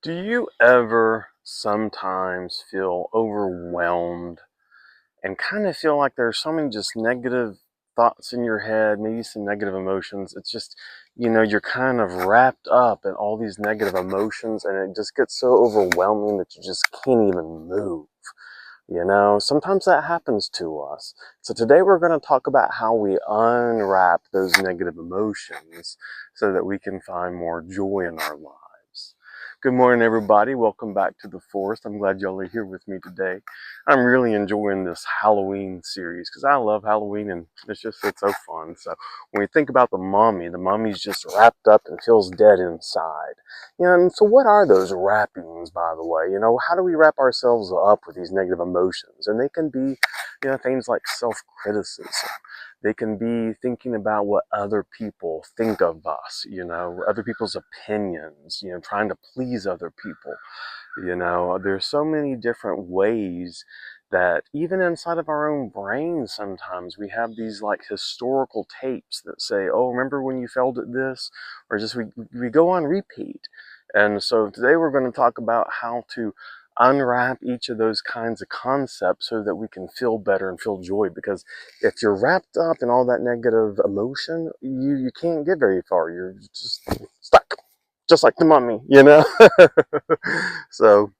Do you ever sometimes feel overwhelmed and kind of feel like there's so many just negative thoughts in your head, maybe some negative emotions? It's just, you're kind of wrapped up in all these negative emotions and it just gets so overwhelming that you just can't even move. Sometimes that happens to us. So today we're going to talk about how we unwrap those negative emotions so that we can find more joy in our lives. Good morning, everybody. Welcome back to the forest. I'm glad y'all are here with me today. I'm really enjoying this Halloween series because I love Halloween and it's so fun. So when we think about the mummy's just wrapped up and feels dead inside. And so what are those wrappings, by the way? How do we wrap ourselves up with these negative emotions? And they can be, things like self-criticism. They can be thinking about what other people think of us, other people's opinions, trying to please other people. There's so many different ways that even inside of our own brains, sometimes we have these like historical tapes that say, oh, remember when you failed at this? Or just we go on repeat. And so today we're going to talk about how to unwrap each of those kinds of concepts so that we can feel better and feel joy. Because if you're wrapped up in all that negative emotion, you can't get very far. You're just stuck, just like the mummy. So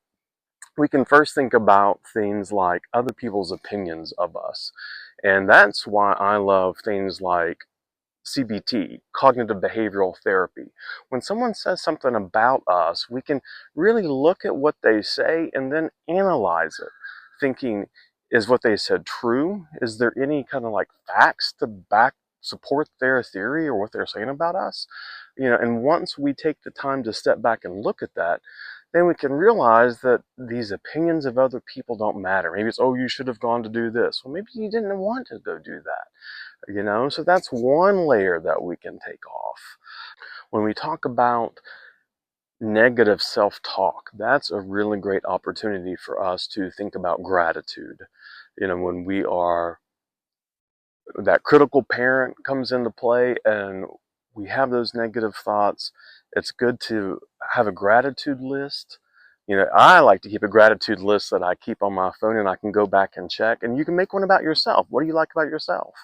we can first think about things like other people's opinions of us. And that's why I love things like CBT, cognitive behavioral therapy. When someone says something about us, we can really look at what they say and then analyze it, thinking, is what they said true? Is there any kind of like facts to support their theory or what they're saying about us? And once we take the time to step back and look at that, then we can realize that these opinions of other people don't matter. Maybe it's, oh, you should have gone to do this. Well, maybe you didn't want to go do that. So that's one layer that we can take off. When we talk about negative self-talk, that's a really great opportunity for us to think about gratitude. When we are, that critical parent comes into play and we have those negative thoughts, it's good to have a gratitude list. I like to keep a gratitude list that I keep on my phone and I can go back and check. And you can make one about yourself. What do you like about yourself?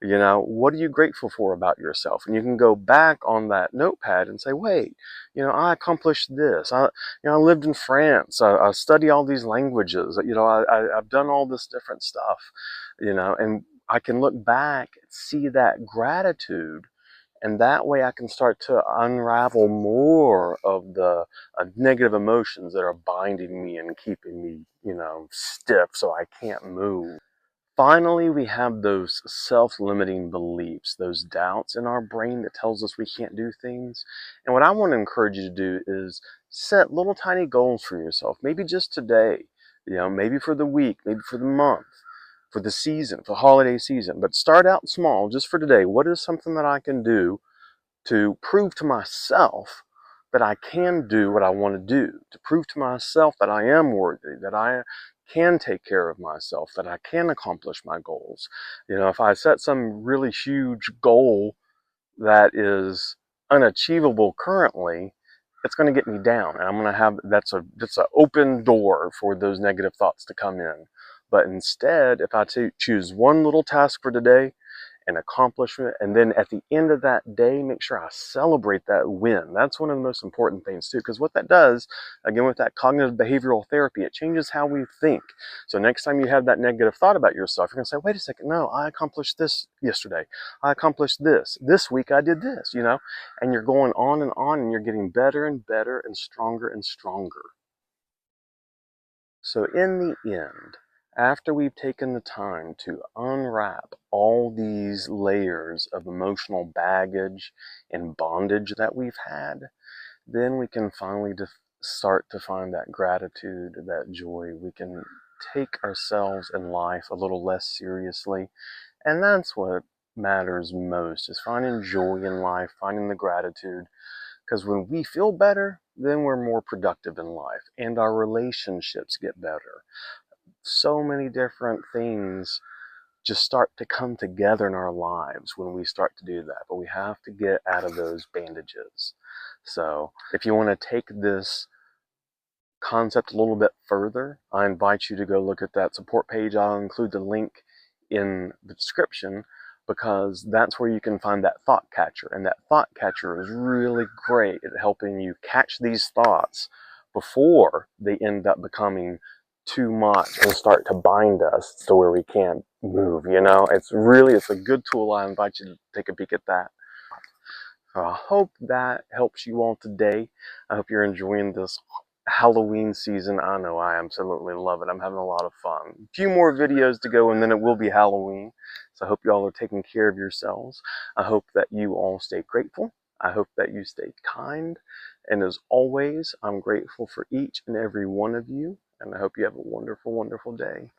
What are you grateful for about yourself? And you can go back on that notepad and say, wait, I accomplished this. I lived in France. I study all these languages. I've done all this different stuff, and I can look back, see that gratitude, and that way I can start to unravel more of the negative emotions that are binding me and keeping me, stiff so I can't move. Finally, we have those self-limiting beliefs, those doubts in our brain that tells us we can't do things. And what I want to encourage you to do is set little tiny goals for yourself, maybe just today, maybe for the week, maybe for the month, for the season, for the holiday season. But start out small just for today. What is something that I can do to prove to myself that I can do what I want to do, to prove to myself that I am worthy, that I can take care of myself, that I can accomplish my goals. If I set some really huge goal that is unachievable currently, it's going to get me down, and I'm going to have that's an open door for those negative thoughts to come in. But instead, if I choose one little task for today, an accomplishment, and then at the end of that day, make sure I celebrate that win. That's one of the most important things too, because what that does, again, with that cognitive behavioral therapy, it changes how we think. So next time you have that negative thought about yourself, you're going to say, wait a second, no, I accomplished this yesterday. I accomplished this week I did this, and you're going on and you're getting better and better and stronger and stronger. So in the end, after we've taken the time to unwrap all these layers of emotional baggage and bondage that we've had, then we can finally start to find that gratitude, that joy. We can take ourselves and life a little less seriously. And that's what matters most, is finding joy in life, finding the gratitude. Because when we feel better, then we're more productive in life and our relationships get better. So many different things just start to come together in our lives when we start to do that. But we have to get out of those bandages. So if you want to take this concept a little bit further, I invite you to go look at that support page. I'll include the link in the description, because that's where you can find that thought catcher. And that thought catcher is really great at helping you catch these thoughts before they end up becoming too much and start to bind us to where we can't move. It's a good tool. I invite you to take a peek at that. I hope that helps you all today. I hope you're enjoying this Halloween season. I know I absolutely love it. I'm having a lot of fun. A few more videos to go and then it will be Halloween. So I hope you all are taking care of yourselves. I hope that you all stay grateful. I hope that you stay kind. And as always, I'm grateful for each and every one of you. And I hope you have a wonderful, wonderful day.